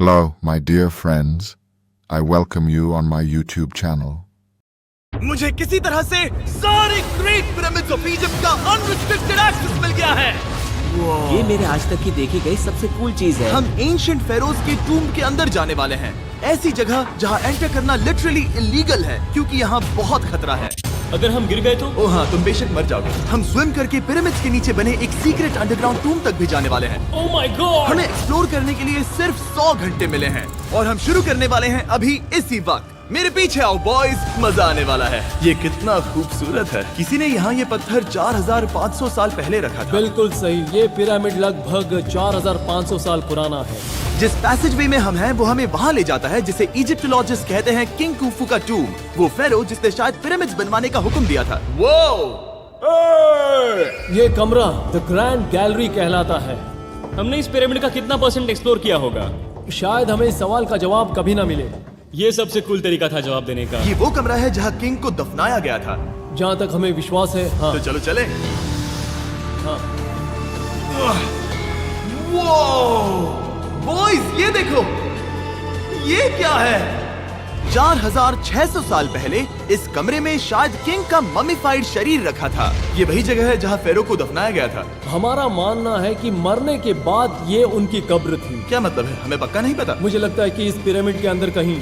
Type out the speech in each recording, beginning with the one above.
Hello, my dear friends. I welcome you on my YouTube channel. मुझे किसी तरह से सारे ग्रेट पिरामिड्स ऑफ इजिप्ट का अनरिस्ट्रिक्टेड एक्सेस मिल गया है। ये मेरे आज तक की देखी गई सबसे कूल चीज है। हम एंशिएंट फेरोज के टूम्ब के अंदर जाने वाले हैं, ऐसी जगह जहां एंटर करना लिटरली इलीगल है क्योंकि यहाँ बहुत खतरा है। अगर हम गिर गए तो? ओ हाँ, तुम बेशक मर जाओगे। हम स्विम करके पिरामिड्स के नीचे बने एक सीक्रेट अंडरग्राउंड टूम्ब तक भी जाने वाले हैं। Oh my God! हमें एक्सप्लोर करने के लिए सिर्फ 100 घंटे मिले हैं और हम शुरू करने वाले हैं अभी इसी वक्त। मेरे पीछे आओ बॉयज, मजा आने वाला है। ये कितना खूबसूरत है। किसी ने यहाँ ये पत्थर 4500 साल पहले रखा था। बिल्कुल सही। ये पिरामिड लगभग 4500 साल पुराना है। जिस पैसेजवे में हम हैं वो हमें वहाँ ले जाता है जिसे इजिप्टोलॉजिस्ट कहते हैं किंग कुफू का टूम, वो फेरो जिसने शायद पिरामिड्स बनवाने का हुक्म दिया था। वो ये कमरा द ग्रैंड गैलरी कहलाता है। हमने इस पिरामिड का कितना % एक्सप्लोर किया होगा? शायद हमें इस सवाल का जवाब कभी ना मिले। ये सबसे कूल तरीका था जवाब देने का। ये वो कमरा है जहाँ किंग को दफनाया गया था। जहाँ तक हमें विश्वास है। हाँ। तो चलो चले। हाँ। बॉयज ये देखो, ये क्या है? 4600 साल पहले इस कमरे में शायद किंग का ममीफाइड शरीर रखा था। ये वही जगह है जहाँ फेरो को दफनाया गया था। हमारा मानना है कि मरने के बाद ये उनकी कब्र थी। क्या मतलब है? हमें पक्का नहीं पता। मुझे लगता है कि इस पिरामिड के अंदर कहीं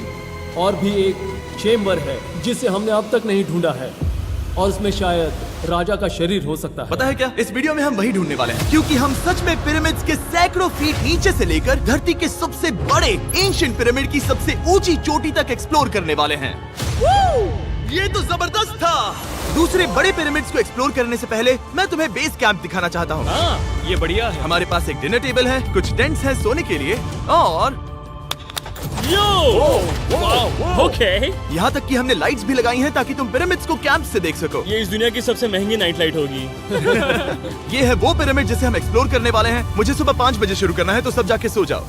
और भी एक चेम्बर है जिसे हमने अब तक नहीं ढूंढा है और उसमें शायद राजा का शरीर हो सकता है। पता है क्या, इस वीडियो में हम वही ढूंढने वाले हैं क्योंकि हम सच में पिरामिड्स के सैकड़ों फीट नीचे से लेकर धरती के सबसे बड़े एंशिएंट पिरामिड की सबसे ऊंची चोटी तक एक्सप्लोर करने वाले हैं। ये तो जबरदस्त था। दूसरे बड़े पिरामिड्स को एक्सप्लोर करने से पहले मैं तुम्हें बेस कैंप दिखाना चाहता हूँ। हाँ, ये बढ़िया है। हमारे पास एक डिनर टेबल है, कुछ टेंट्स हैं सोने के लिए और ओके। यहाँ तक कि हमने लाइट्स भी लगाई हैं ताकि तुम पिरामिड्स को कैंप से देख सको। ये इस दुनिया की सबसे महंगी नाइट लाइट होगी। ये है वो पिरामिड जिसे हम एक्सप्लोर करने वाले हैं। मुझे सुबह 5 बजे शुरू करना है तो सब जाके सो जाओ।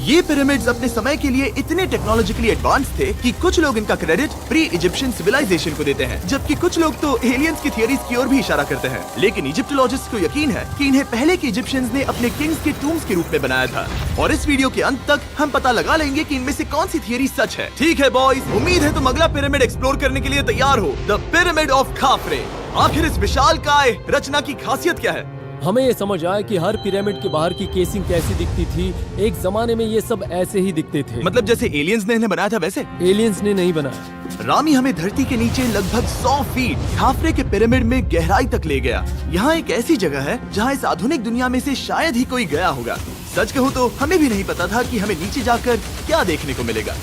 ये पिरामिड्स अपने समय के लिए इतने टेक्नोलॉजिकली एडवांस थे कि कुछ लोग इनका क्रेडिट प्री इजिप्शियन सिविलाइजेशन को देते हैं, जबकि कुछ लोग तो एलियंस की थियरीज की ओर भी इशारा करते हैं। लेकिन इजिप्टोलॉजिस्ट को यकीन है कि इन्हें पहले के इजिप्शियंस ने अपने किंग्स के टूम्स के रूप में बनाया था। और इस वीडियो के अंत तक हम पता लगा लेंगे कि इनमें से कौन सी थियरी सच है। ठीक है बॉयज, उम्मीद है तुम अगला पिरामिड एक्सप्लोर करने के लिए तैयार हो, द पिरामिड ऑफ खाफरे। आखिर इस विशालकाय रचना की खासियत क्या है? हमें ये समझ आया कि हर पिरामिड के बाहर की केसिंग कैसी दिखती थी। एक जमाने में ये सब ऐसे ही दिखते थे। मतलब जैसे एलियंस ने इन्हें बनाया था वैसे? एलियंस ने नहीं बनाया। रामी हमें धरती के नीचे लगभग 100 फीट खाफरे के पिरामिड में गहराई तक ले गया। यहाँ एक ऐसी जगह है जहाँ इस आधुनिक दुनिया में से शायद ही कोई गया होगा। सच कहूँ तो हमें भी नहीं पता था कि हमें नीचे जाकर क्या देखने को मिलेगा।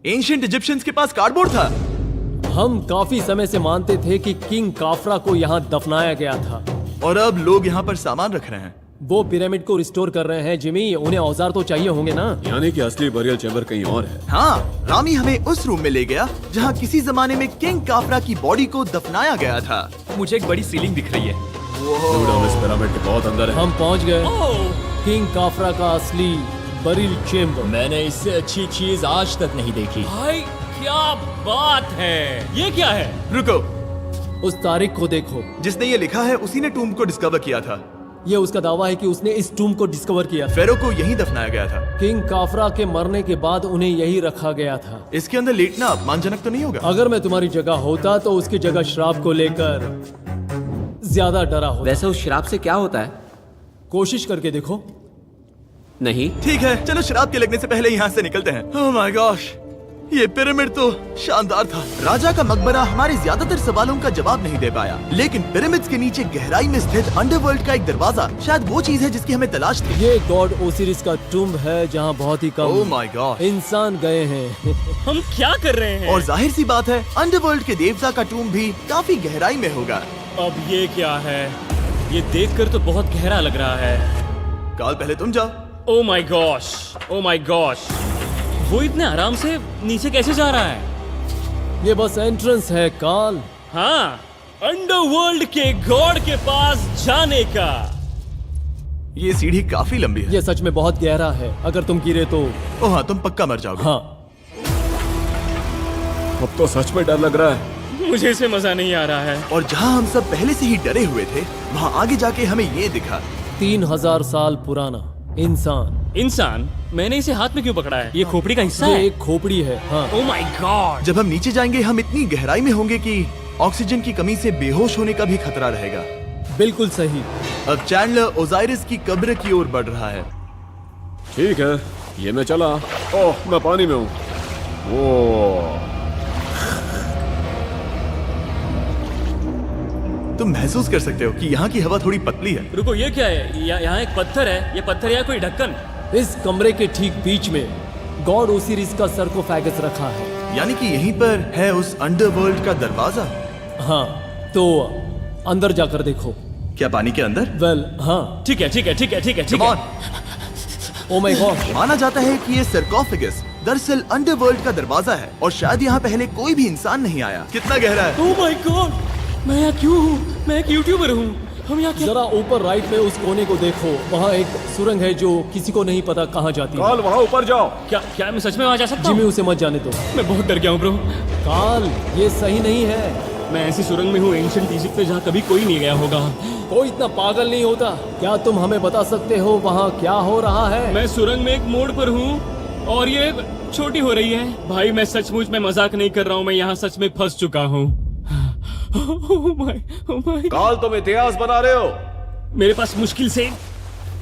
एंशिएंट इजिप्शियंस के पास कार्डबोर्ड था। हम काफी समय से मानते थे कि किंग काफरा को यहाँ दफनाया गया था और अब लोग यहाँ पर सामान रख रहे हैं। वो पिरामिड को रिस्टोर कर रहे हैं। जिमी, उन्हें औजार तो चाहिए होंगे ना? यानी कि असली बरियल चैम्बर कहीं और है। हाँ, रामी हमें उस रूम में ले गया जहाँ किसी जमाने में किंग काफरा की बॉडी को दफनाया गया था। मुझे एक बड़ी सीलिंग दिख रही है। हम इस पिरामिड के बहुत अंदर है। हम पहुँच गए किंग काफरा का असली बरियल चेम्बर। मैंने इससे अच्छी चीज आज तक नहीं देखी। भाई क्या बात है! ये क्या है? रुको, उस तारीख को देखो। जिसने ये लिखा है उसी ने टूम्ब को डिस्कवर किया था। ये उसका दावा है कि उसने इस टूम को डिस्कवर किया था। फेरो को यहीं दफनाया गया था। किंग काफरा के मरने के बाद उन्हें यही रखा गया था। इसके अंदर लेटना अपमानजनक तो नहीं होगा? अगर मैं तुम्हारी जगह होता तो उसकी जगह श्राप को लेकर ज्यादा डरा होता। वैसे उस शराब से क्या होता है? कोशिश करके देखो। नहीं। ठीक है, चलो शराब के लगने से पहले यहाँ से निकलते हैं। ओह माय गॉश, ये पिरामिड तो शानदार था। राजा का मकबरा हमारे ज्यादातर सवालों का जवाब नहीं दे पाया, लेकिन पिरामिड्स के नीचे गहराई में स्थित अंडरवर्ल्ड का एक दरवाजा शायद वो चीज है जिसकी हमें तलाश थी। ये गॉड ओसिरिस का टूम्ब है जहाँ बहुत ही कम ओह माय गॉड इंसान गए हैं। हम क्या कर रहे हैं? और जाहिर सी बात है अंडरवर्ल्ड के देवता का टूम्ब भी काफी गहराई में होगा। अब ये क्या है? ये देखकर तो बहुत गहरा लग रहा है। काल पहले तुम जाओ। Oh my gosh, oh my gosh, वो इतने आराम से नीचे कैसे जा रहा है? ये बस एंट्रेंस है काल। हाँ, अंडरवर्ल्ड के गॉड के पास जाने का। ये सीढ़ी काफी लंबी है। ये सच में बहुत गहरा है। अगर तुम गिरे तो ओह हाँ, तुम पक्का मर जाओगे। हाँ। अब तो सच में डर लग रहा है। मुझे इससे मजा नहीं आ रहा है। और जहाँ हम सब पहले से ही डरे हुए थे, वहाँ आगे जाके हमें ये दिखा। 3000 साल पुराना इंसान? मैंने इसे हाथ में क्यों पकड़ा है? ये खोपड़ी का हिस्सा ये है? एक खोपड़ी है। हाँ। Oh my God! जब हम नीचे जाएंगे हम इतनी गहराई में होंगे कि ऑक्सीजन की कमी से बेहोश होने का भी खतरा रहेगा। बिल्कुल सही। अब चैंडलर ओजाइरिस की कब्र की ओर बढ़ रहा है। ठीक है, ये मैं चला। ओह, मैं पानी में हूँ। वो तुम महसूस कर सकते हो कि यहाँ की हवा थोड़ी पतली है। रुको, ये क्या है? यहाँ एक पत्थर है। ये पत्थर या कोई ढक्कन? इस कमरे के ठीक बीच में गॉड ओसिरिस का सर्कोफेगस रखा है। यानी कि यहीं पर है उस अंडरवर्ल्ड का दरवाजा। हाँ, तो अंदर जाकर देखो। क्या पानी के अंदर? वेल, हाँ। ठीक है, ठीक है, ठीक है, ठीक है, ठीक Come है। on। Oh my God. माना जाता है कि ये सर्कोफेगस दरअसल अंडरवर्ल्ड का दरवाजा है और शायद यहाँ पहले कोई भी इंसान नहीं आया। कितना गहरा है? Oh my God! मैं यहाँ क्यों हूँ? मैं एक यूट्यूबर हूँ। हम यहाँ क्या? जरा ऊपर राइट में उस कोने को देखो, वहाँ एक सुरंग है जो किसी को नहीं पता कहाँ जाती है। काल, वहाँ ऊपर जाओ। क्या मैं सच में वहाँ जा सकता जिमी, हूँ? उसे मत जाने दो। मैं बहुत डर गया हूँ ब्रो। काल, ये सही नहीं है। मैं ऐसी सुरंग में हूँ एंशिएंट इजिप्ट पे जहाँ कभी कोई नहीं गया होगा। कोई इतना पागल नहीं होता। क्या तुम हमें बता सकते हो वहाँ क्या हो रहा है? मैं सुरंग में एक मोड़ पर हूँ और ये छोटी हो रही है। भाई मैं सचमुच में मजाक नहीं कर रहा हूँ, मैं यहाँ सच में फंस चुका हूँ। Oh my। काल, तुम इतिहास बना रहे हो। मेरे पास मुश्किल से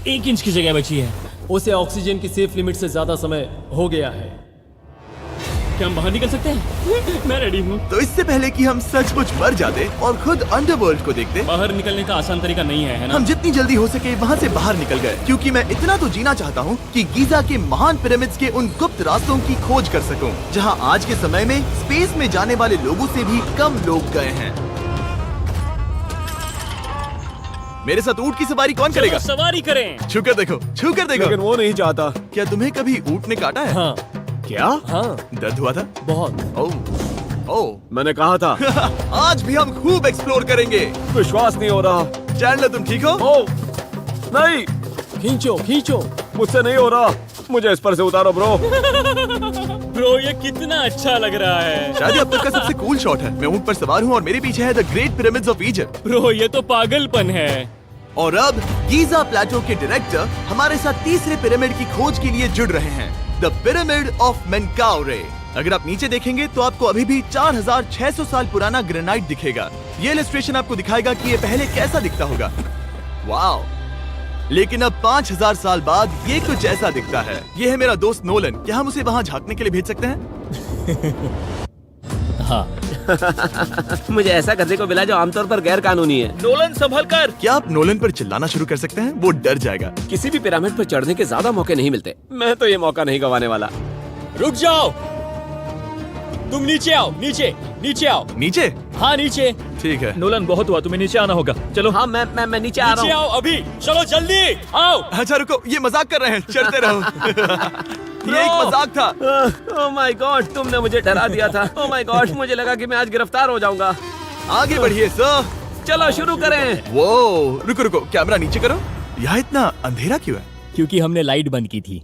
1 इंच की जगह बची है। उसे ऑक्सीजन की सेफ लिमिट से ज्यादा समय हो गया है। क्या हम बाहर निकल सकते हैं? मैं रेडी हूँ। तो इससे पहले कि हम सचमुच मर जाते और खुद अंडरवर्ल्ड को देखते, बाहर निकलने का आसान तरीका नहीं है ना? हम जितनी जल्दी हो सके वहाँ से बाहर निकल गए, क्योंकि मैं इतना तो जीना चाहता हूँ कि गीजा के महान पिरामिड्स के उन गुप्त रास्तों की खोज कर सकूं, जहाँ आज के समय में स्पेस में जाने वाले लोगों से भी कम लोग गए हैं। मेरे साथ ऊंट की सवारी कौन करेगा? चलो सवारी करें। छूकर देखो, छूकर लेकिन देखो। वो नहीं चाहता। क्या तुम्हें कभी ऊंट ने काटा है? हाँ, क्या? हाँ, दर्द हुआ था? बहुत। ओह, मैंने कहा था। आज भी हम खूब एक्सप्लोर करेंगे। विश्वास नहीं हो रहा। चैंडलर तुम ठीक हो? ओह, नहीं, खींचो, खींचो। मुझसे नहीं हो रहा। मुझे इस पर से उतारो ब्रो। ब्रो ये कितना अच्छा लग रहा है। शायद ये अब तक का सबसे कूल शॉट है। मैं ऊंट पर सवार हूँ और मेरे पीछे है the great pyramids of Egypt. Bro ये तो पागलपन है। और अब गीजा प्लेटो के डायरेक्टर हमारे साथ तीसरे पिरामिड की खोज के लिए जुड़ रहे हैं, द पिरामिड ऑफ मेनकाउरे। अगर आप नीचे देखेंगे तो आपको अभी भी 4600 साल पुराना ग्रेनाइट दिखेगा। ये इलस्ट्रेशन आपको दिखाएगा कि ये पहले कैसा दिखता होगा। वाओ! लेकिन अब 5000 साल बाद ये कुछ ऐसा दिखता है। ये है मेरा दोस्त नोलन। क्या हम उसे वहाँ झांकने के लिए भेज सकते हैं? हाँ। मुझे ऐसा करने को मिला जो आमतौर पर गैर कानूनी है। नोलन संभल कर। क्या आप नोलन पर चिल्लाना शुरू कर सकते हैं? वो डर जाएगा। किसी भी पिरामिड पर चढ़ने के ज्यादा मौके नहीं मिलते। मैं तो ये मौका नहीं गंवाने वाला। रुक जाओ, तुम नीचे आओ। नीचे नीचे आओ। नीचे? हाँ नीचे। ठीक है। नोलन बहुत हुआ, तुम्हें नीचे आना होगा। चलो हाँ, मैं नीचे आ नीचे रहा हूँ। आओ अभी। चलो जल्दी आओ। अच्छा रुको, ये मजाक कर रहे हैं। चढ़ते रहो। ये एक मजाक था। ओह माय गॉड, तुमने मुझे डरा दिया था। ओह माय गॉड, मुझे लगा कि मैं आज गिरफ्तार हो जाऊंगा। आगे बढ़िए सर। चलो शुरू करें। वो रुको रुको, कैमरा नीचे करो। यहाँ इतना अंधेरा क्यों है? क्योंकि हमने लाइट बंद की थी।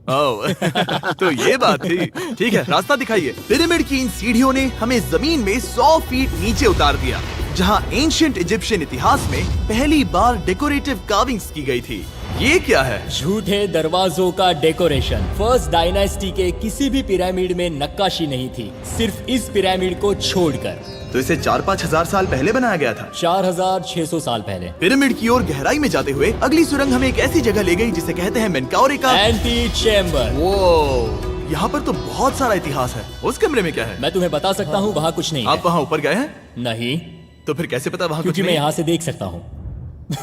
ओह, तो ये बात थी। ठीक है, रास्ता दिखाइए। पिरामिड की इन सीढ़ियों ने हमें जमीन में 100 फीट नीचे उतार दिया, जहाँ एंशिएंट इजिप्शियन इतिहास में पहली बार डेकोरेटिव कार्विंग्स की गई थी। ये क्या है? झूठे दरवाजों का डेकोरेशन। फर्स्ट डायनेस्टी के किसी भी पिरामिड में नक्काशी नहीं थी, सिर्फ इस पिरामिड को छोड़कर। तो इसे 4-5 हजार साल पहले बनाया गया था। 4600 साल पहले। पिरामिड की ओर गहराई में जाते हुए अगली सुरंग हमें एक ऐसी जगह ले गई जिसे कहते हैं मेनकाउरे का एंटी चेम्बर। वो यहाँ पर तो बहुत सारा इतिहास है। उस कमरे में क्या है? मैं तुम्हें बता सकता हूँ, वहाँ कुछ नहीं आप है। वहाँ ऊपर गए हैं? नहीं, तो फिर कैसे पता वहाँ कुछ क्योंकि मैं नहीं? यहाँ से देख सकता हूँ।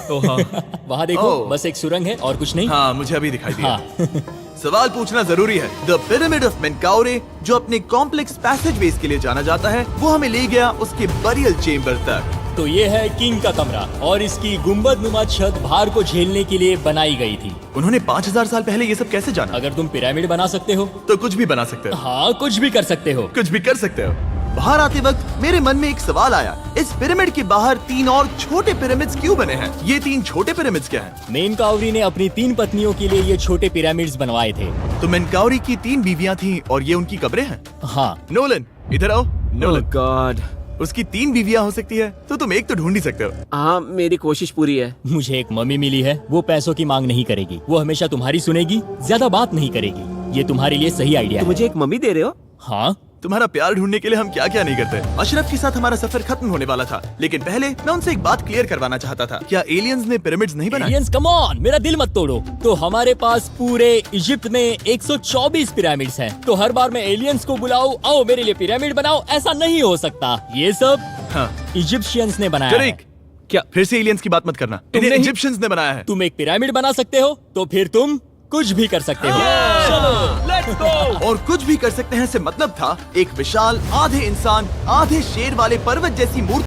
वहाँ देखो, ओह। बस एक सुरंग है और कुछ नहीं। हाँ, मुझे अभी दिखाई दिया। हाँ। सवाल पूछना जरूरी है। द पिरामिड ऑफ मेनकाउरे, जो अपने कॉम्प्लेक्स पैसेजवेज के लिए जाना जाता है, वो हमें ले गया उसके बरियल चेम्बर तक। तो ये है किंग का कमरा और इसकी गुम्बद नुमा छत भार को झेलने के लिए बनाई गई थी। उन्होंने 5000 साल पहले ये सब कैसे जाना? अगर तुम पिरामिड बना सकते हो तो कुछ भी बना सकते हो। हाँ, कुछ भी कर सकते हो। कुछ भी कर सकते हो। बाहर आते वक्त मेरे मन में एक सवाल आया, इस पिरामिड के बाहर 3 और छोटे पिरामिड्स क्यों बने हैं? ये 3 छोटे पिरामिड्स क्या हैं? मेनकाउरी ने अपनी 3 पत्नियों के लिए ये छोटे पिरामिड्स बनवाए थे। तो मेनकाउरी की 3 बीवियां थीं और ये उनकी कब्रें हैं। हाँ। नोलन, इधर आओ। ओह नोलन, गॉड, उसकी 3 बीवियां हो सकती है, तो तुम एक तो ढूंढ ही सकते हो। हाँ, मेरी कोशिश पूरी है। मुझे एक मम्मी मिली है, वो पैसों की मांग नहीं करेगी, वो हमेशा तुम्हारी सुनेगी, ज्यादा बात नहीं करेगी। ये तुम्हारे लिए सही आइडिया तो है। मुझे एक मम्मी दे रहे हो? हाँ, तुम्हारा प्यार ढूंढने के लिए हम क्या क्या नहीं करते। अशरफ के साथ हमारा सफर खत्म होने वाला था, लेकिन पहले मैं उनसे एक बात क्लियर करवाना चाहता था। क्या एलियंस ने पिरामिड्स नहीं बनाए? एलियंस कम ऑन, मेरा दिल मत तोड़ो। तो हमारे पास पूरे इजिप्ट में 124 पिरामिड्स हैं। तो हर बार मैं एलियंस को बुलाऊं, आओ मेरे लिए पिरामिड बनाओ, ऐसा नहीं हो सकता। ये सब हाँ, इजिप्शियंस ने बनाया है। टरीक, क्या फिर से एलियंस की बात मत करना। इन्हें इजिप्शियंस ने बनाया है। तुम एक पिरामिड बना सकते हो, तो फिर तुम कुछ भी कर सकते हो। Let's go. और कुछ भी कर सकते हैं से मतलब था एक विशाल आधे इंसान आधे शेर वाले पर्वत जैसी मूर्ति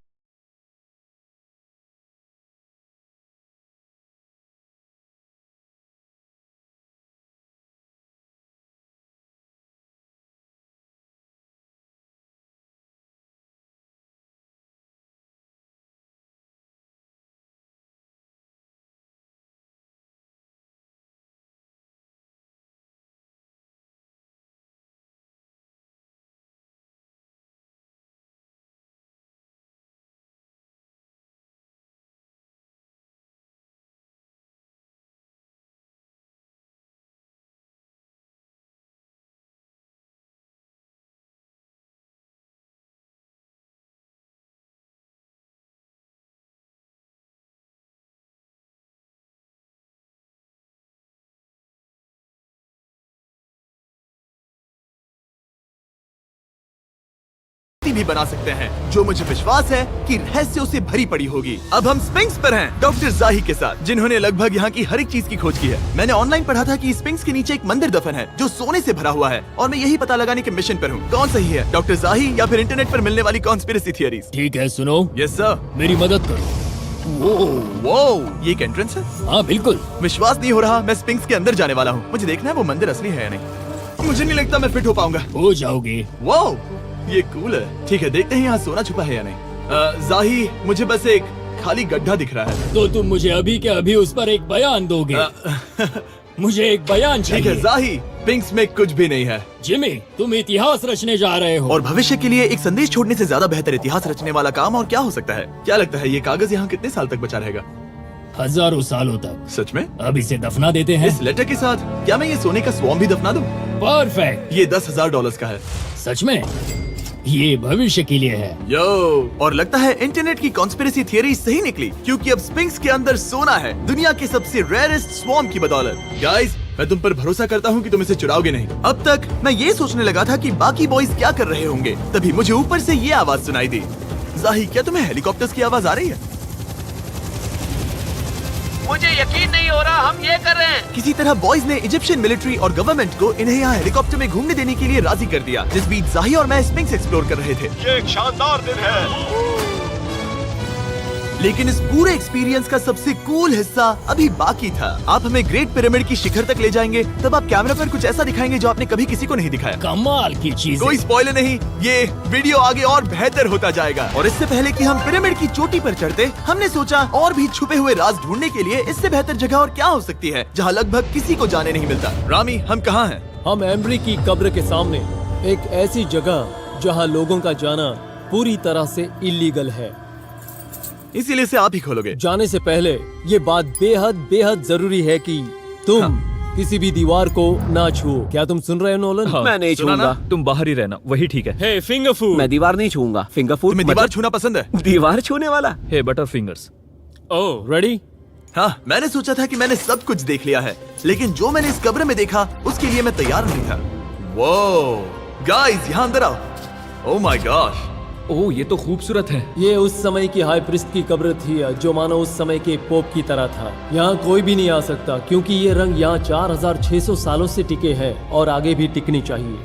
भी बना सकते हैं, जो मुझे विश्वास है कि रहस्यों से भरी पड़ी होगी। अब हम स्पिंक्स पर हैं, डॉक्टर जाही के साथ, जिन्होंने लगभग यहाँ की हर एक चीज की खोज की है। मैंने ऑनलाइन पढ़ा था कि स्पिंक्स के नीचे एक मंदिर दफन है जो सोने से भरा हुआ है, और मैं यही पता लगाने के मिशन पर हूँ। कौन सही है, डॉक्टर जाही या फिर इंटरनेट पर मिलने वाली कॉन्स्पिरेसी थियरीज? ठीक है, सुनो, यस सर। मेरी मदद करो। वो ये एक एंट्रेंस है? हाँ बिल्कुल। विश्वास नहीं हो रहा, मैं स्पिंक्स के अंदर जाने वाला हूँ। मुझे देखना है वो मंदिर असली है या नहीं। मुझे नहीं लगता मैं फिट हो पाऊंगा। हो जाओगे। वाओ, ये कूल है। ठीक है, देखते हैं यहाँ सोना छुपा है या नहीं। जाही, मुझे बस एक खाली गड्ढा दिख रहा है। तो तुम मुझे अभी के अभी उस पर एक बयान दोगे? मुझे एक बयान ठीक है चाहिए। जाही, पिंक्स में कुछ भी नहीं है। जिमी, तुम इतिहास रचने जा रहे हो। और भविष्य के लिए एक संदेश छोड़ने से ज्यादा बेहतर इतिहास रचने वाला काम और क्या हो सकता है? क्या लगता है ये कागज यहाँ कितने साल तक बचा रहेगा? हजारों सालों तक। सच में? अब इसे दफना देते हैं। इस लेटर के साथ क्या मैं ये सोने का स्वॉर्म भी दफना दूं? परफेक्ट। ये $10,000 का है। सच में? ये भविष्य के लिए है। यो, और लगता है इंटरनेट की कॉन्स्पिरेसी थियरी सही निकली, क्योंकि अब स्पिंक्स के अंदर सोना है, दुनिया के सबसे रेयरेस्ट स्वॉर्म की बदौलत। गाइस, मैं तुम पर भरोसा करता हूँ कि तुम इसे चुराओगे नहीं। अब तक मैं ये सोचने लगा था कि बाकी बॉयज क्या कर रहे होंगे, तभी मुझे ऊपर से ये आवाज सुनाई दी। जाही, क्या तुम्हें हेलीकॉप्टर्स की आवाज आ रही है? मुझे यकीन नहीं हो रहा हम ये कर रहे हैं। किसी तरह बॉयज ने इजिप्शियन मिलिट्री और गवर्नमेंट को इन्हें यहाँ हेलीकॉप्टर में घूमने देने के लिए राजी कर दिया, जिस बीच जाही और मैं स्पिंक्स एक्सप्लोर कर रहे थे। ये एक शानदार दिन है। लेकिन इस पूरे एक्सपीरियंस का सबसे कूल हिस्सा अभी बाकी था। आप हमें ग्रेट पिरामिड की शिखर तक ले जाएंगे, तब आप कैमरा पर कुछ ऐसा दिखाएंगे जो आपने कभी किसी को नहीं दिखाया। कमाल की चीज। कोई स्पॉइलर नहीं, ये वीडियो आगे और बेहतर होता जाएगा। और इससे पहले कि हम पिरामिड की चोटी पर चढ़ते, हमने सोचा और भी छुपे हुए राज ढूंढने के लिए इससे बेहतर जगह और क्या हो सकती है, जहाँ लगभग किसी को जाने नहीं मिलता। रामी, हम कहाँ हैं? हम एम्ब्री की कब्र के सामने, एक ऐसी जगह जहां लोगों का जाना पूरी तरह से इलीगल है। इसीलिए से आप ही खोलोगे। जाने से पहले ये बात बेहद बेहद जरूरी है कि तुम किसी भी दीवार को ना छुओ। क्या तुम सुन रहे हो नोलन? मैं नहीं सुना छूऊंगा। ना? तुम बाहर ही रहना, वही ठीक है। हे फिंगर फूड। मैं दीवार नहीं छूऊंगा। फिंगर फूड तुम्हें दीवार छूना पसंद है? दीवार छूने वाला? हे बटर फिंगर्स। ओह, रेडी? हाँ, मैंने सोचा था कि मैंने सब कुछ देख लिया है, लेकिन जो मैंने इस कब्र में देखा उसके लिए मैं तैयार नहीं था। वो गाइस, यहाँ अंदर आओ। ओह माय गॉश, ओह, ये तो खूबसूरत है। ये उस समय की हाई प्रीस्ट की कब्र थी, जो मानो उस समय के पोप की तरह था। यहाँ कोई भी नहीं आ सकता, क्योंकि ये रंग यहाँ 4600 सालों से टिके हैं और आगे भी टिकनी चाहिए।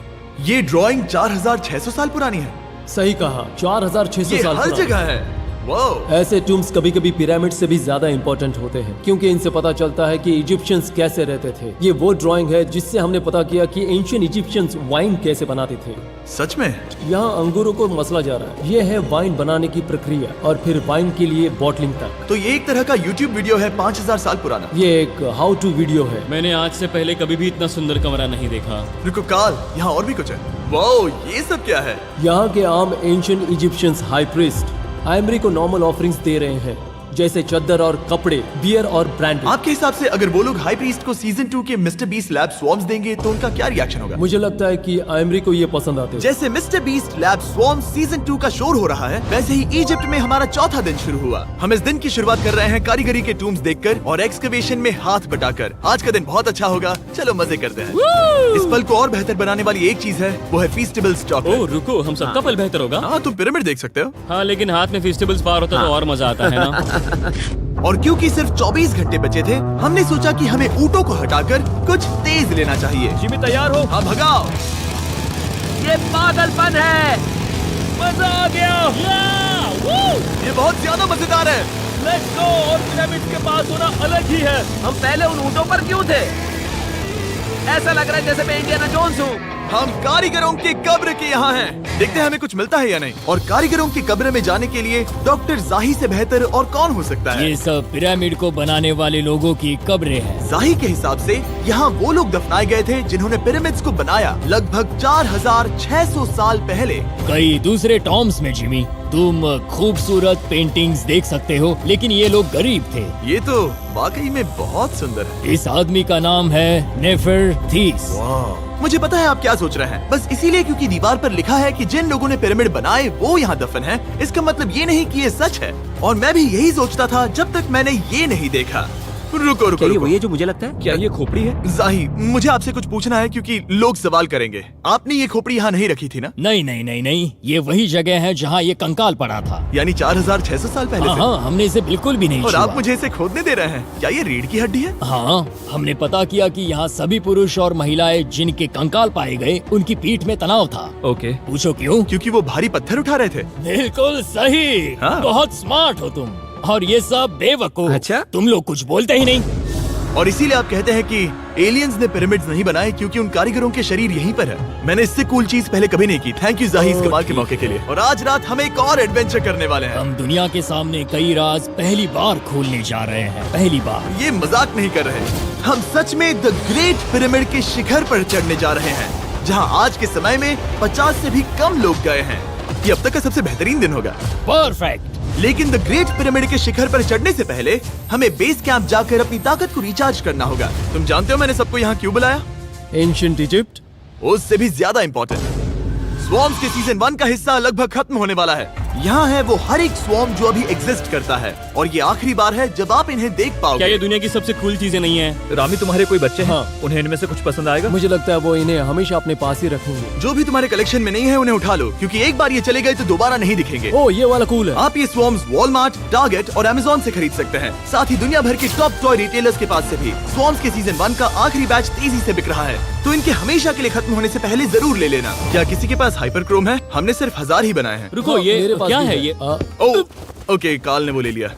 ये ड्राइंग 4600 साल पुरानी है। सही कहा, 4600 ये साल हर पुरानी। जगह है। वाह, ऐसे टूम्स कभी कभी पिरामिड से भी ज्यादा इंपॉर्टेंट होते हैं क्योंकि इनसे पता चलता है कि इजिप्शियंस कैसे रहते थे। ये वो ड्राइंग है जिससे हमने पता किया कि एंशिएंट इजिप्शियंस वाइन कैसे बनाते थे। सच में? यहाँ अंगूरों को मसला जा रहा है। ये है वाइन बनाने की प्रक्रिया और फिर वाइन के लिए बॉटलिंग तक। तो ये एक तरह का YouTube वीडियो है 5000 साल पुराना। ये एक हाउ टू वीडियो है। मैंने आज से पहले कभी भी इतना सुंदर कमरा नहीं देखा। रुको काल, यहाँ और भी कुछ है। वाओ, ये सब क्या है? यहाँ के आम एंशिएंट इजिप्शियंस हाई प्रीस्ट आइमरी को नॉर्मल ऑफरिंग्स दे रहे हैं, जैसे चद्दर और कपड़े, बियर और ब्रांड। आपके हिसाब से अगर वो लोग हाई प्रीस्ट को सीजन 2 के मिस्टर बीस्ट लैब स्वॉर्म्स देंगे तो उनका क्या रिएक्शन होगा? मुझे लगता है कि आइमरी को ये पसंद आते हैं। जैसे मिस्टर बीस्ट लैब स्वॉर्म्स सीजन 2 का शोर हो रहा है, वैसे ही इजिप्ट में हमारा चौथा दिन शुरू हुआ। हम इस दिन की शुरुआत कर रहे हैं कारीगरी के टूम्स देखकर और एक्सकवेशन में हाथ बटाकर। आज का दिन बहुत अच्छा होगा, चलो मजे करते हैं। इस पल को और बेहतर बनाने वाली एक चीज है, वो है फीस्टेबल स्टॉक। ओह रुको, हम सबका पल बेहतर होगा। हाँ, तुम पिरामिड देख सकते हो। हाँ, लेकिन हाथ में फेस्टिवल्स बार होता तो और मजा आता है ना। और क्योंकि सिर्फ 24 घंटे बचे थे, हमने सोचा कि हमें ऊँटों को हटाकर कुछ तेज लेना चाहिए। जिमी तैयार हो? हाँ, भगाओ। ये पागलपन है। मजा आ गया। ये बहुत ज्यादा मजेदार है। Let's go. और पिरामिड के पास होना अलग ही है। हम पहले उन ऊँटों पर क्यों थे? ऐसा लग रहा है जैसे मैं इंडियाना जोन्स हूँ। हम कारीगरों की कब्र के यहाँ हैं। देखते हैं हमें कुछ मिलता है या नहीं। और कारीगरों की कब्र में जाने के लिए डॉक्टर जाही से बेहतर और कौन हो सकता है? ये सब पिरामिड को बनाने वाले लोगों की कब्रें हैं। जाही के हिसाब से यहाँ वो लोग दफनाए गए थे जिन्होंने पिरामिड्स को बनाया लगभग 4600 साल पहले। कई दूसरे टॉम्स में जिमी तुम खूबसूरत पेंटिंग्स देख सकते हो, लेकिन ये लोग गरीब थे। ये तो वाकई में बहुत सुंदर है। इस आदमी का नाम है नेफरथीस। मुझे पता है आप क्या सोच रहे हैं, बस इसीलिए क्योंकि दीवार पर लिखा है कि जिन लोगों ने पिरामिड बनाए वो यहाँ दफन है, इसका मतलब ये नहीं कि ये सच है। और मैं भी यही सोचता था जब तक मैंने ये नहीं देखा। रुको रुको रुको। ये जो मुझे लगता है? क्या ये खोपड़ी है? जाही, मुझे आपसे कुछ पूछना है क्योंकि लोग सवाल करेंगे। आपने ये खोपड़ी यहाँ नहीं रखी थी ना? नहीं नहीं नहीं नहीं, ये वही जगह है जहाँ ये कंकाल पड़ा था। यानी 4600 साल पहले से? हाँ, हमने इसे बिल्कुल भी नहीं और छुआ। आप मुझे इसे खोदने दे रहे हैं? क्या ये रीढ़ की हड्डी है? हाँ, हमने पता किया कि यहाँ सभी पुरुष और महिलाएं जिनके कंकाल पाए गए उनकी पीठ में तनाव था। ओके। पूछो क्यों? क्योंकि वो भारी पत्थर उठा रहे थे। बिल्कुल सही। हाँ। बहुत स्मार्ट हो तुम। और ये सब बेवकूफ। अच्छा? तुम लोग कुछ बोलते ही नहीं। और इसीलिए आप कहते हैं कि एलियंस ने पिरामिड्स नहीं बनाए क्योंकि उन कारीगरों के शरीर यहीं पर है। मैंने इससे कूल चीज पहले कभी नहीं की। थैंक यू जाही इस कमाल के मौके के लिए। और आज रात हम एक और एडवेंचर करने वाले हैं। हम दुनिया के सामने कई राज पहली बार खोलने जा रहे हैं। पहली बार। ये मजाक नहीं कर रहे। हम सच में द ग्रेट पिरामिड के शिखर पर चढ़ने जा रहे हैं, जहां आज के समय में 50 से भी कम लोग गए हैं। ये अब तक का सबसे बेहतरीन दिन होगा। परफेक्ट। लेकिन द ग्रेट पिरामिड के शिखर पर चढ़ने से पहले हमें बेस कैंप जाकर अपनी ताकत को रिचार्ज करना होगा। तुम जानते हो मैंने सबको यहाँ क्यों बुलाया? एंशिएंट इजिप्ट उससे भी ज्यादा इंपॉर्टेंट, स्वॉर्म्स के सीजन 1 का हिस्सा लगभग खत्म होने वाला है। यहाँ है वो हर एक स्वॉर्म जो अभी एग्जिस्ट करता है, और ये आखिरी बार है जब आप इन्हें देख क्या पाओगे। ये दुनिया की सबसे कूल चीजें नहीं है? रामी, तुम्हारे कोई बच्चे हैं? हाँ। उन्हें इनमें से कुछ पसंद आएगा? मुझे लगता है वो इन्हें हमेशा अपने पास ही रखेंगे। जो भी तुम्हारे कलेक्शन में नहीं है उन्हें उठा लो, क्योंकि एक बार ये चले गए तो दोबारा नहीं दिखेंगे। ओ, ये वाला कूल है। आप ये स्वॉर्म्स वॉलमार्ट, टारगेट और अमेज़न से खरीद सकते हैं। साथ ही दुनिया भर के टॉप टॉय रिटेलर्स के पास से भी। स्वॉर्म्स के सीजन 1 का आखिरी बैच तेजी से बिक रहा है, तो इनके हमेशा के लिए खत्म होने से पहले जरूर ले लेना। क्या किसी के पास हाइपर क्रोम है? हमने सिर्फ 1000 ही बनाए हैं। रुको, हाँ, ये मेरे पास क्या भी है ये? ओके, काल ने वो ले लिया।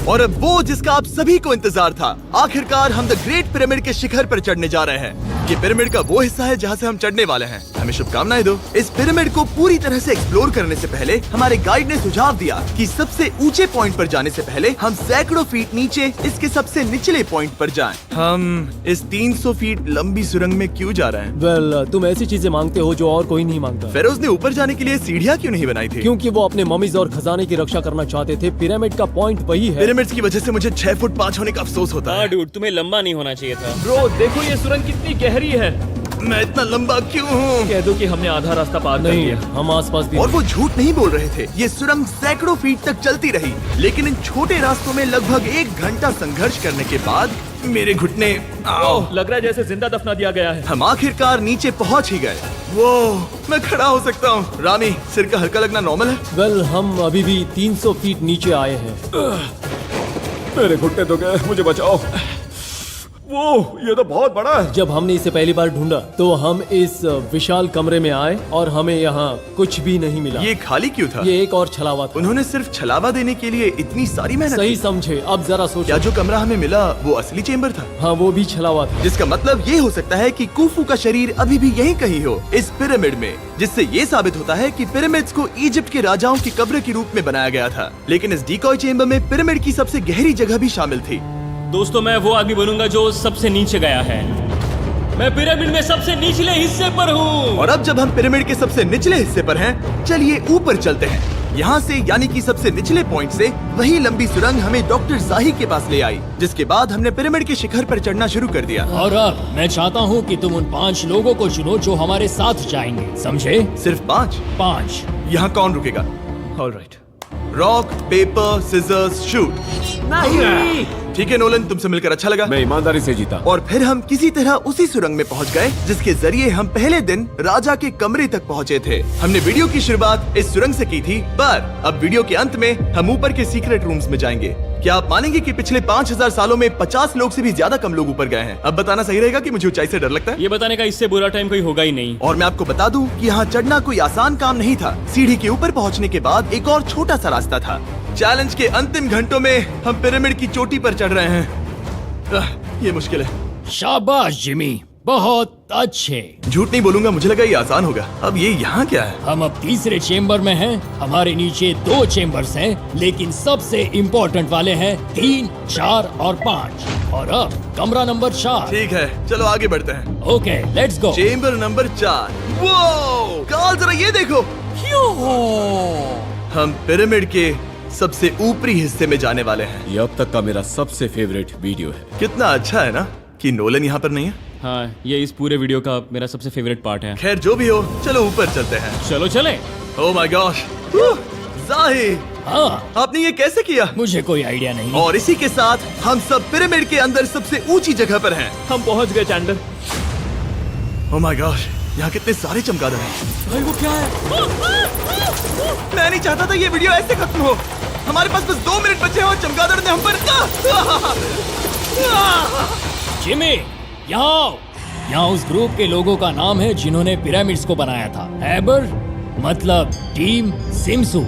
और अब वो जिसका आप सभी को इंतजार था, आखिरकार हम द ग्रेट पिरामिड के शिखर पर चढ़ने जा रहे हैं। ये पिरामिड का वो हिस्सा है जहाँ से हम चढ़ने वाले हैं। हमें शुभकामनाएं दो। इस पिरामिड को पूरी तरह से एक्सप्लोर करने से पहले हमारे गाइड ने सुझाव दिया कि सबसे ऊंचे पॉइंट पर जाने से पहले हम सैकड़ों फीट नीचे इसके सबसे निचले पॉइंट पर जाएं। हम इस 300 फीट लंबी सुरंग में क्यों जा रहे हैं? वेल, तुम ऐसी चीजें मांगते हो जो और कोई नहीं मांगता। फेरोज ने ऊपर जाने के लिए सीढ़ियाँ क्यों नहीं बनाई थी? क्योंकि वो अपने ममीज और खजाने की रक्षा करना चाहते थे। पिरामिड का पॉइंट वही है। पिरामिड्स की वजह से मुझे 6 फुट 5 होने का अफसोस होता हाँ है। डूड, तुम्हें लंबा नहीं होना चाहिए था। ब्रो देखो ये सुरंग कितनी गहरी है। मैं इतना लंबा क्यों हूँ? कह दो कि हमने आधा रास्ता पार कर नहीं, लिया। हम आसपास भी और वो झूठ नहीं बोल रहे थे। ये सुरंग सैकड़ों फीट तक चलती रही, लेकिन इन छोटे रास्तों में लगभग 1 घंटा संघर्ष करने के बाद मेरे घुटने ओह, लग रहा है जैसे जिंदा दफना दिया गया है। हम आखिरकार नीचे पहुंच ही गए। वो मैं खड़ा हो सकता हूँ। रामी, सिर का हल्का लगना नॉर्मल है? वेल, हम अभी भी 300 फीट नीचे आए हैं। मेरे घुटने तो गए, मुझे बचाओ। वो ये तो बहुत बड़ा है। जब हमने इसे पहली बार ढूंढा तो हम इस विशाल कमरे में आए और हमें यहाँ कुछ भी नहीं मिला। ये खाली क्यों था? ये एक और छलावा था। उन्होंने सिर्फ छलावा देने के लिए इतनी सारी मेहनत सही की। समझे। अब जरा सोचो। क्या जो कमरा हमें मिला वो असली चेम्बर था? हाँ, वो भी छलावा था। जिसका मतलब ये हो सकता है कि कुफू का शरीर अभी भी यहीं कहीं हो, इस पिरामिड में, जिससे ये साबित होता है कि पिरामिड्स को इजिप्ट के राजाओं की कब्र के रूप में बनाया गया था। लेकिन इस डिकॉय चेम्बर में पिरामिड की सबसे गहरी जगह भी शामिल थी। दोस्तों, मैं वो आदमी बनूंगा जो सबसे नीचे गया है। मैं पिरामिड में सबसे निचले हिस्से पर हूँ। और अब जब हम पिरामिड के सबसे निचले हिस्से पर हैं, चलिए ऊपर चलते हैं। यहाँ से यानी कि सबसे निचले पॉइंट से वही लंबी सुरंग हमें डॉक्टर जाही के पास ले आई, जिसके बाद हमने पिरामिड के शिखर पर चढ़ना शुरू कर दिया। और अब मैं चाहता हूँ कि तुम उन 5 लोगों को चुनो जो हमारे साथ जाएंगे, समझे? सिर्फ 5? यहाँ कौन रुकेगा? Alright. Rock paper scissors shoot. नहीं। ठीक है नोलन, तुमसे मिलकर अच्छा लगा। मैं ईमानदारी से जीता। और फिर हम किसी तरह उसी सुरंग में पहुंच गए जिसके जरिए हम पहले दिन राजा के कमरे तक पहुंचे थे। हमने वीडियो की शुरुआत इस सुरंग से की थी, पर अब वीडियो के अंत में हम ऊपर के सीक्रेट रूम्स में जाएंगे। क्या आप मानेंगे कि पिछले 5000 सालों में 50 लोग से भी ज्यादा कम लोग ऊपर गए हैं? अब बताना सही रहेगा कि मुझे ऊंचाई से डर लगता है। ये बताने का इससे बुरा टाइम कोई होगा ही नहीं। और मैं आपको बता दूं कि यहाँ चढ़ना कोई आसान काम नहीं था। सीढ़ी के ऊपर पहुँचने के बाद एक और छोटा सा रास्ता था। चैलेंज के अंतिम घंटों में हम पिरामिड की चोटी पर चढ़ रहे हैं। ये मुश्किल है। शाबाश जिमी, बहुत अच्छे। झूठ नहीं बोलूंगा, मुझे लगा ये आसान होगा। अब ये यहाँ क्या है? हम अब तीसरे चेम्बर में हैं। हमारे नीचे 2 चेम्बर्स हैं, लेकिन सबसे इम्पोर्टेंट वाले हैं 3, 4 और 5। और अब कमरा नंबर 4। ठीक है, चलो आगे बढ़ते हैं। Okay, let's go. Chamber number 4। वो कार्ल, जरा ये देखो। हम पिरामिड के सबसे ऊपरी हिस्से में जाने वाले हैं। ये अब तक का मेरा सबसे फेवरेट वीडियो है। कितना अच्छा है ना कि नोलन यहाँ पर नहीं है। हाँ, ये इस पूरे वीडियो का मेरा सबसे फेवरेट पार्ट है। खैर जो भी हो, चलो ऊपर चलते हैं। चलो चले। ओह माय गॉश, जाही, हाँ, आपने ये कैसे किया? मुझे कोई आइडिया नहीं। और इसी के साथ हम सब पिरामिड के अंदर सबसे ऊंची जगह पर हैं। हम पहुंच गए चैंडलर। ओह माय गॉश, यहाँ कितने सारे चमगादड़ हैं। भाई वो क्या है? मैं नहीं चाहता था ये वीडियो ऐसे खत्म हो। हमारे पास बस 2 मिनट बचे हैं और चमगादड़ ने हम पर जिमी, यहाँ उस ग्रुप के लोगों का नाम है जिन्होंने पिरामिड्स को बनाया था। एबर मतलब टीम, सिमसू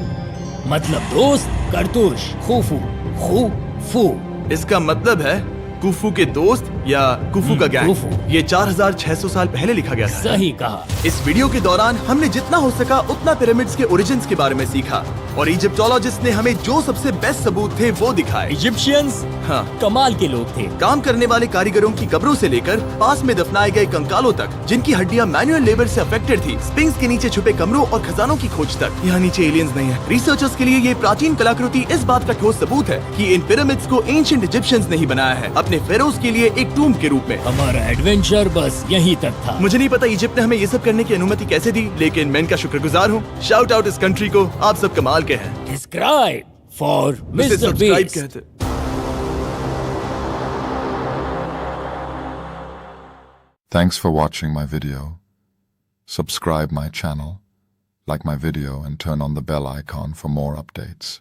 मतलब दोस्त, करतुश, खुफू, खुफू। इसका मतलब है कुफू के दोस्त या कुफू का गैंग। कुफू। ये 4600 साल पहले लिखा गया था। सही कहा। इस वीडियो के दौरान हमने जितना हो सका उतना पिरामिड्स के ओरिजिन्स के बारे में सीखा और इजिप्टोलॉजिस्ट ने हमें जो सबसे बेस्ट सबूत थे वो दिखाए। इजिप्शियंस हाँ, कमाल के लोग थे। काम करने वाले कारीगरों की कब्रों से लेकर पास में दफनाए गए कंकालों तक, जिनकी हड्डियां मैनुअल लेबर से अफेक्टेड थी, स्पिंक्स के नीचे छुपे कमरों और खजानों की खोज तक। यहाँ नीचे एलियंस नहीं है। रिसर्चर्स के लिए ये प्राचीन कलाकृति इस बात का ठोस सबूत है कि इन पिरामिड्स को एंशिएंट इजिप्शियंस ने ही बनाया है, अपने फेरोज के लिए एक टूम्ब के रूप में। हमारा एडवेंचर बस यहीं तक था। मुझे नहीं पता इजिप्ट ने हमें ये सब करने की अनुमति कैसे दी, लेकिन मैं इनका शुक्रगुजार हूँ। शाउट आउट इस कंट्री को, आप सब कमाल के हैं। Subscribe for इसे Mr. Subscribe Beast. कहते। Thanks for watching my video. Subscribe my channel, like my video and turn on the bell icon for more updates.